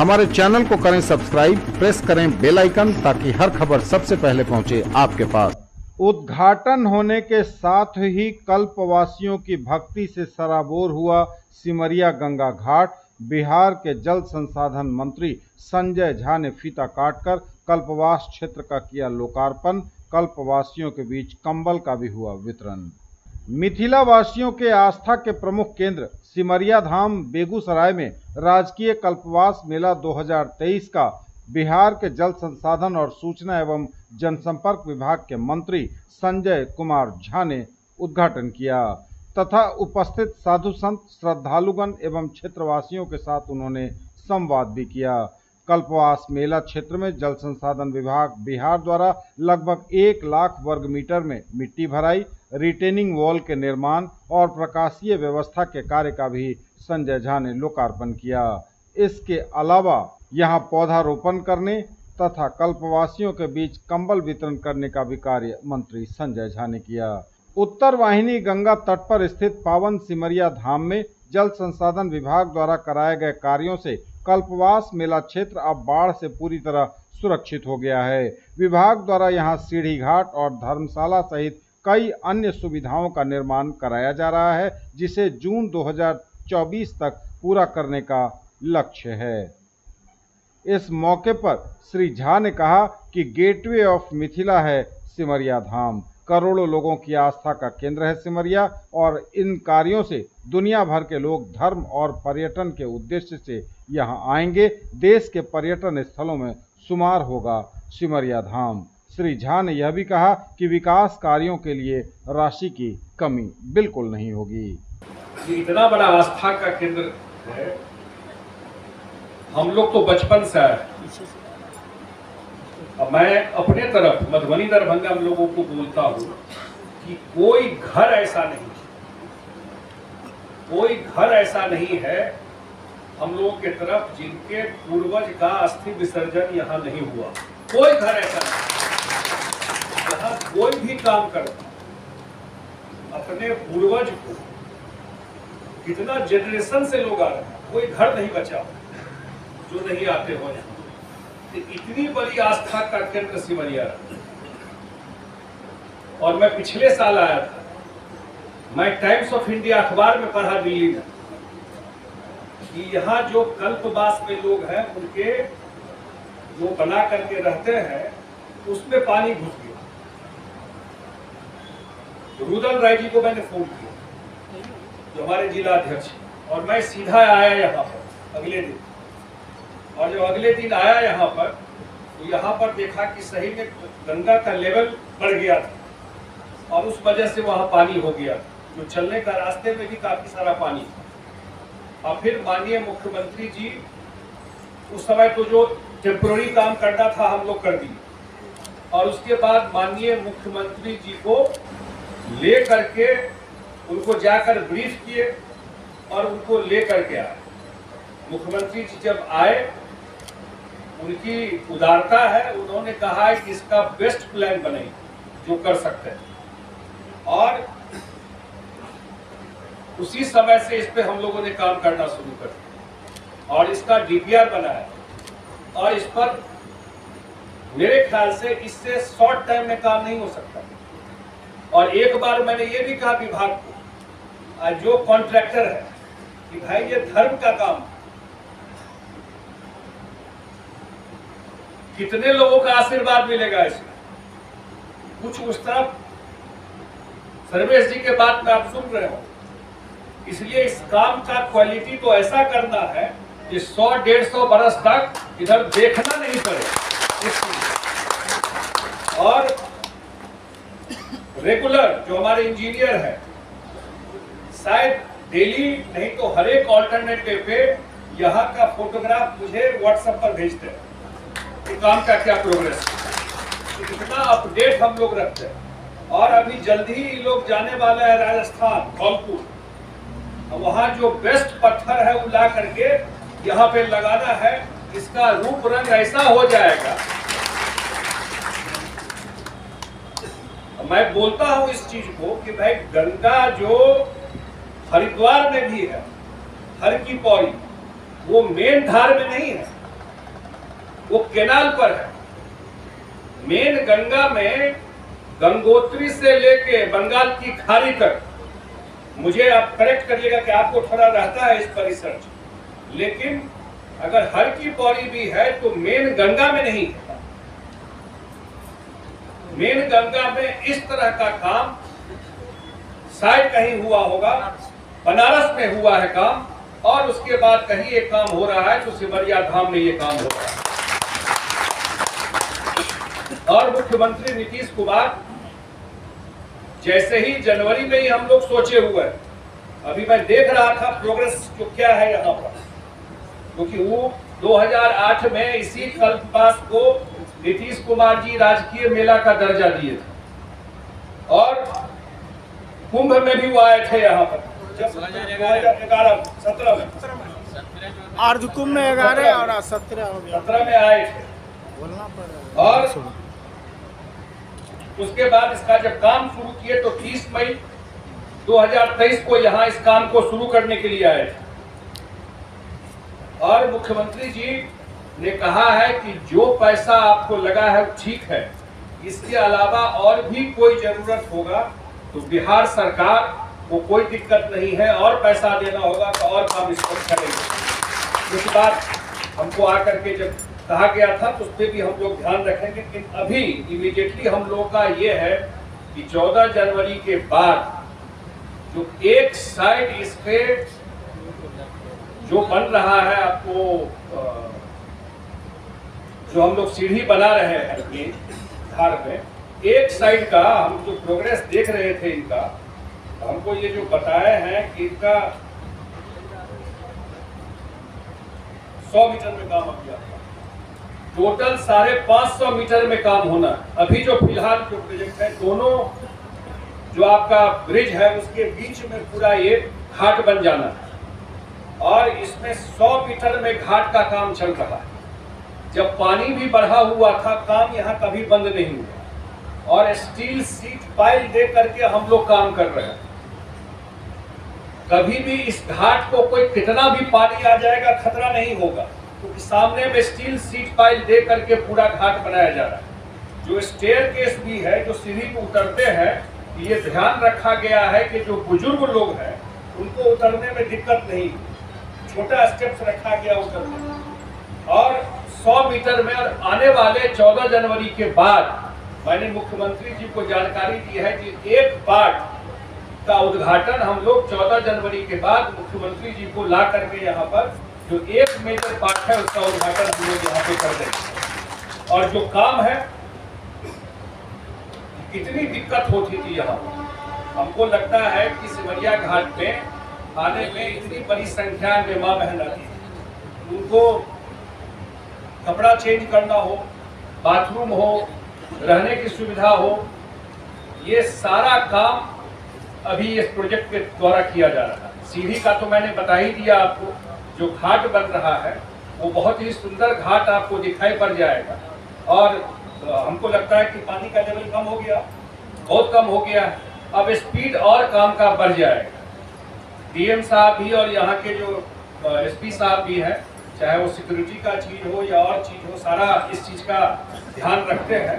हमारे चैनल को करें सब्सक्राइब, प्रेस करें बेल आइकन ताकि हर खबर सबसे पहले पहुंचे आपके पास। उद्घाटन होने के साथ ही कल्पवासियों की भक्ति से सराबोर हुआ सिमरिया गंगा घाट। बिहार के जल संसाधन मंत्री संजय झा ने फीता काटकर कल्पवास क्षेत्र का किया लोकार्पण। कल्पवासियों के बीच कंबल का भी हुआ वितरण। मिथिला वासियों के आस्था के प्रमुख केंद्र सिमरिया धाम बेगूसराय में राजकीय कल्पवास मेला 2023 का बिहार के जल संसाधन और सूचना एवं जनसंपर्क विभाग के मंत्री संजय कुमार झा ने उद्घाटन किया तथा उपस्थित साधु संत, श्रद्धालुगण एवं क्षेत्रवासियों के साथ उन्होंने संवाद भी किया। कल्पवास मेला क्षेत्र में जल संसाधन विभाग बिहार द्वारा लगभग 1 लाख वर्ग मीटर में मिट्टी भराई, रिटेनिंग वॉल के निर्माण और प्रकाशीय व्यवस्था के कार्य का भी संजय झा ने लोकार्पण किया। इसके अलावा यहां पौधारोपण करने तथा कल्पवासियों के बीच कंबल वितरण करने का भी कार्य मंत्री संजय झा ने किया। उत्तर वाहिनी गंगा तट पर स्थित पावन सिमरिया धाम में जल संसाधन विभाग द्वारा कराए गए कार्यों से कल्पवास मेला क्षेत्र अब बाढ़ से पूरी तरह सुरक्षित हो गया है। विभाग द्वारा यहां सीढ़ी घाट और धर्मशाला सहित कई अन्य सुविधाओं का निर्माण कराया जा रहा है, जिसे जून 2024 तक पूरा करने का लक्ष्य है। इस मौके पर श्री झा ने कहा कि गेटवे ऑफ मिथिला है सिमरिया धाम। करोड़ों लोगों की आस्था का केंद्र है सिमरिया और इन कार्यों से दुनिया भर के लोग धर्म और पर्यटन के उद्देश्य से यहां आएंगे। देश के पर्यटन स्थलों में शुमार होगा सिमरिया धाम। श्री झा ने यह भी कहा कि विकास कार्यों के लिए राशि की कमी बिल्कुल नहीं होगी। इतना बड़ा आस्था का केंद्र है, हम लोग तो बचपन से आए। अब मैं अपने तरफ मधुबनी दरभंगा में लोगों को बोलता हूँ कि कोई घर ऐसा नहीं है हम लोगों के तरफ जिनके पूर्वज का अस्थि विसर्जन यहाँ नहीं हुआ। कोई घर ऐसा नहीं, यहाँ कोई भी काम करता अपने पूर्वज को, कितना जनरेशन से लोग आ रहे हैं, कोई घर नहीं बचा जो नहीं आते हो यहाँ। इतनी बड़ी आस्था का केंद्र सिमरिया। और मैं पिछले साल आया था, मैं टाइम्स ऑफ इंडिया अखबार में पढ़ा दिल्ली में कि यहाँ जो कल्पवास में लोग हैं उनके जो बना करके रहते हैं उसमें पानी घुस गया। रुदल राय जी को मैंने फोन किया जो हमारे जिला अध्यक्ष, और मैं सीधा आया यहाँ पर अगले दिन। और जब अगले दिन आया यहाँ पर तो यहाँ पर देखा कि सही में गंगा का लेवल बढ़ गया था और उस वजह से वहाँ पानी हो गया, जो चलने का रास्ते में भी काफी सारा पानी था। और फिर माननीय मुख्यमंत्री जी उस समय तो जो टेम्पोररी काम करना था हम लोग कर दिए, और उसके बाद माननीय मुख्यमंत्री जी को ले करके उनको जाकर ब्रीफ किए और उनको ले करके आए। मुख्यमंत्री जी जब आए, उनकी उदारता है, उन्होंने कहा है कि इसका बेस्ट प्लान बनाइए जो कर सकते हैं। और उसी समय से इस पे हम लोगों ने काम करना शुरू कर दिया और इसका डीपीआर बनाया। और इस पर मेरे ख्याल से इससे शॉर्ट टाइम में काम नहीं हो सकता। और एक बार मैंने ये भी कहा विभाग को, जो कॉन्ट्रैक्टर है, कि भाई ये धर्म का काम, कितने लोगों का आशीर्वाद मिलेगा इसमें। कुछ उस तरफ सर्वेश जी के बात में आप सुन रहे हो, इसलिए इस काम का क्वालिटी तो ऐसा करना है कि 100-150 बरस तक इधर देखना नहीं पड़े। और रेगुलर जो हमारे इंजीनियर है, शायद डेली नहीं तो हर एक ऑल्टरनेट डे पे यहाँ का फोटोग्राफ मुझे व्हाट्सएप पर भेजते हैं कि काम का क्या प्रोग्रेस है। इतना अपडेट हम लोग रखते हैं। और अभी जल्दी ही लोग जाने वाले हैं राजस्थान, धौलपुर। वहाँ जो बेस्ट पत्थर है वो ला करके यहाँ पे लगाना है। इसका रूप रंग ऐसा हो जाएगा। मैं बोलता हूँ इस चीज को कि भाई गंगा जो हरिद्वार में भी है, हर की पौड़ी, वो मेन धार में नहीं है, वो केनाल पर है। मेन गंगा में गंगोत्री से लेके बंगाल की खाड़ी तक, मुझे आप करेक्ट करिएगा कि आपको थोड़ा रहता है इस पर रिसर्च, लेकिन अगर हर की पौड़ी भी है तो मेन गंगा में नहीं है। मेन गंगा में इस तरह का काम शायद कहीं हुआ होगा, बनारस में हुआ है काम, और उसके बाद कहीं एक काम हो रहा है तो सिमरिया धाम में ये काम हो रहा है। और मुख्यमंत्री नीतीश कुमार जैसे ही जनवरी में ही हम लोग सोचे हुए हैं, अभी मैं देख रहा था प्रोग्रेस जो क्या है यहाँ पर, क्योंकि वो 2008 में इसी कल्पवास को नीतीश कुमार जी राजकीय मेला का दर्जा दिए थे, और कुंभ में भी वो आए थे यहाँ पर जब 2011-17 में, अर्ध कुंभ में 11 और 17 हो गया, 17 में आए थे। और उसके बाद इसका जब काम शुरू किए तो 30 मई 2023 को यहाँ इस काम को शुरू करने के लिए आए थे। और मुख्यमंत्री जी ने कहा है कि जो पैसा आपको लगा है ठीक है, इसके अलावा और भी कोई जरूरत होगा तो बिहार सरकार को कोई दिक्कत नहीं है, और पैसा देना होगा तो और काम इस पर करेंगे। इस बात हमको आकर के जब कहा गया था तो उस पर भी हम लोग ध्यान रखेंगे। लेकिन अभी इमीडिएटली हम लोग का ये है कि 14 जनवरी के बाद जो एक साइड इस पे जो बन रहा है, आपको जो हम लोग सीढ़ी बना रहे हैं अपनी धार में, एक साइड का हम जो प्रोग्रेस देख रहे थे इनका, हमको ये जो बताए हैं कि इनका 100 मीटर में काम अब किया, टोटल 550 मीटर में काम होना। अभी जो फिलहाल जो प्रोजेक्ट है, दोनों जो आपका ब्रिज है उसके बीच में पूरा ये घाट बन जाना है, और इसमें 100 मीटर में घाट का काम चल रहा है। जब पानी भी बढ़ा हुआ था, काम यहाँ कभी बंद नहीं हुआ, और स्टील सीट पाइल दे करके हम लोग काम कर रहे हैं। कभी भी इस घाट को कोई कितना भी पानी आ जाएगा खतरा नहीं होगा, क्योंकि सामने में स्टील सीट पाइल दे करके पूरा घाट बनाया जा रहा है। जो स्टेयरकेस भी है, जो सीढ़ी पे उतरते हैं, ये ध्यान रखा गया है कि जो बुजुर्ग लोग हैं उनको उतरने में दिक्कत नहीं, छोटा स्टेप्स रखा गया उतरने में। और 100 मीटर में, और आने वाले 14 जनवरी के बाद मैंने मुख्यमंत्री जी को जानकारी दी है कि एक पार्ट का उद्घाटन हम लोग 14 जनवरी के बाद मुख्यमंत्री जी को ला करके यहाँ पर जो एक मेजर पार्ट है उसका उद्घाटन हम लोग यहाँ पे कर देंगे। और जो काम है, कितनी दिक्कत होती थी यहाँ, हमको लगता है कि सिमरिया घाट पे आने में इतनी बड़ी संख्या में माँ बहन आती है, उनको कपड़ा चेंज करना हो, बाथरूम हो, रहने की सुविधा हो, ये सारा काम अभी इस प्रोजेक्ट के द्वारा किया जा रहा है। सीढ़ी का तो मैंने बता ही दिया आपको। जो घाट बन रहा है वो बहुत ही सुंदर घाट आपको दिखाई पड़ जाएगा, और हमको लगता है कि पानी का लेवल कम हो गया, बहुत कम हो गया है, अब स्पीड और काम का बढ़ जाएगा। डीएम साहब भी और यहाँ के जो एसपी साहब भी हैं, चाहे वो सिक्योरिटी का चीज हो या और चीज हो, सारा इस चीज का ध्यान रखते हैं।